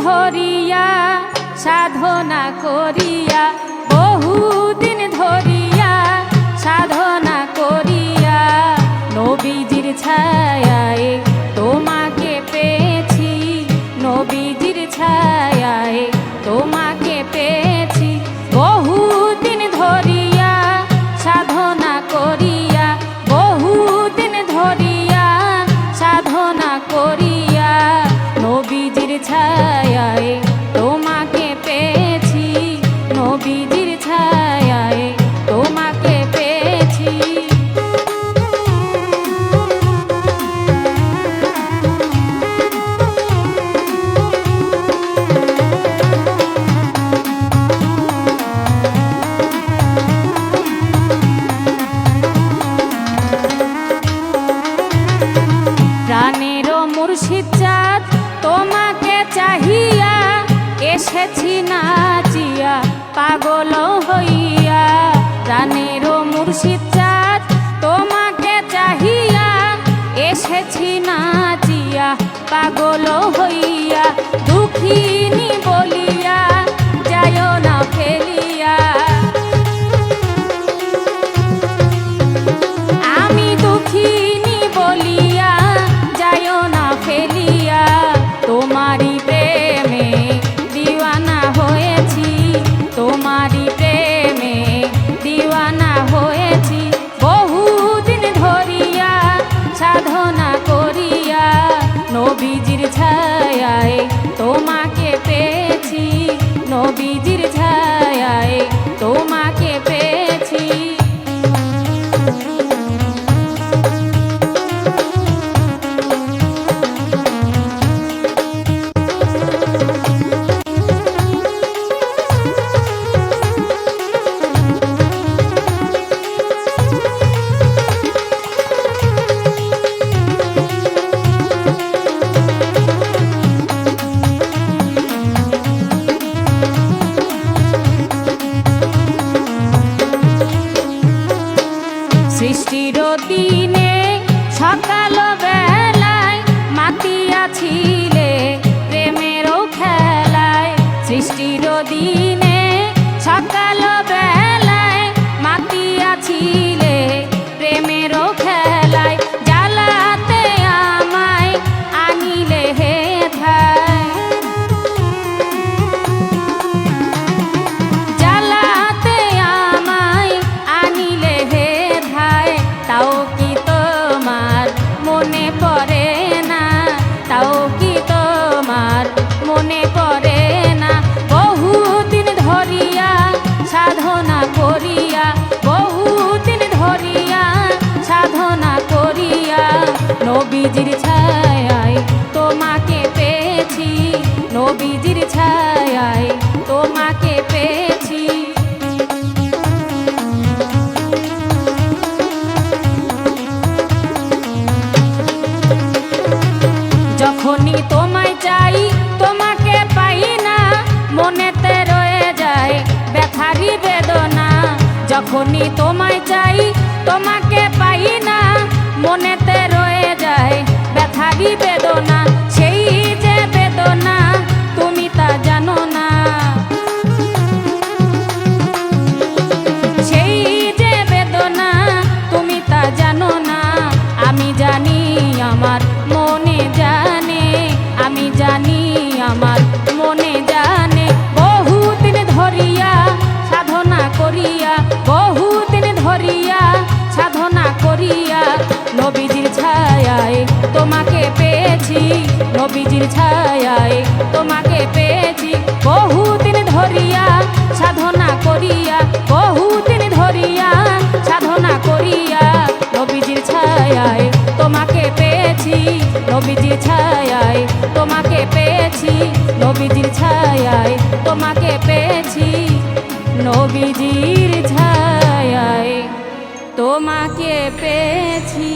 ধরিয়া সাধনা করিয়া, বহুদিন ধরিয়া সাধনা করিয়া, নবীজির ছায়ায় তোমাকে পেয়েছি, নবীজির ছায়ায় তোমাকে পেয়েছি। বহুদিন ধরিয়া সাধনা করিয়া, বহুদিন ধরিয়া সাধনা করিয়া, নবীজির ছায়ায় তোমাকে পেয়েছি, নবীজির ছায়ায় তোমাকে পেয়েছি। প্রাণেরও মুর্শিদ চাঁদ তোমাকে চাহিয়া, এসেছি নাচিয়া পাগল হইয়া। প্রাণেরও মুর্শিদ চাঁদ তোমাকে চাহিয়া, এসেছি নাচিয়া পাগল হইয়া। দুঃখিনী বলিয়া যায় না ফেলিয়া, আমি দুঃখিনী বলিয়া যায় না ফেলিয়া। তোমারই প্রেমে দিওয়ানা হয়েছি, তোমারই প্রেমে দিওয়ানা হয়েছি। বহুদিন ধরিয়া সাধনা করিয়া, নবীজির ছায়ায় তোমাকে পেয়েছি, নবীজির ছায়ায় তোমাকে পেয়েছি। সৃষ্টির দিনে সকাল বেলায় মাতিয়াছিলে প্রেমেরও খেলায়, সৃষ্টির দিনে সকাল বেলায় মাতিয়াছিলে প্রেমেরও খেলায়। জ্বালাতে আমায় আনিলে হেথায়, জ্বালাতে আমায় আনিলে হেথায়। তাও কি তোমার মনে পড়ে না, তাও কি তোমার মনে পড়ে না। বহুদিন ধরিয়া সাধনা করিয়া, বহুদিন ধরিয়া সাধনা করিয়া, নবীজির ছায়ায় তোমাকে পেয়েছি, নবীজির ছায়ায় তোমাকে পেয়েছি। যখনই তোমায় চাই তোমাকে পাই না, মনেতে রয়ে যায় ব্যথারি বেদনা। যখনই তোমায় চাই তোমাকে পাই না, মনেতে রয়ে যায় ব্যথারি বেদনা। সেই যে বেদনা তুমি তা জানো না, সেই যে বেদনা তুমি তা জানো না। আমি জানি আমার মনে জানে, আমি জানি আমার মনে জানে। বহুদিন ধরিয়া সাধনা করিয়া, বহুদিন ধরিয়া সাধনা করিয়া, নবীজির ছায়ায় তোমাকে পেয়েছি, নবীজির ছায়ায় তোমাকে পেয়েছি। বহুদিন ধরিয়া সাধনা করিয়া, বহুদিন ধরিয়া সাধনা করিয়া, নবীজির ছায়ায় তোমাকে পেয়েছি, নবীজির ছায়ায় তোমাকে পেয়েছি, নবীজির ছায়ায় তোমাকে পেয়েছি, নবীজির ছায়ায় তোমাকে পেয়েছি।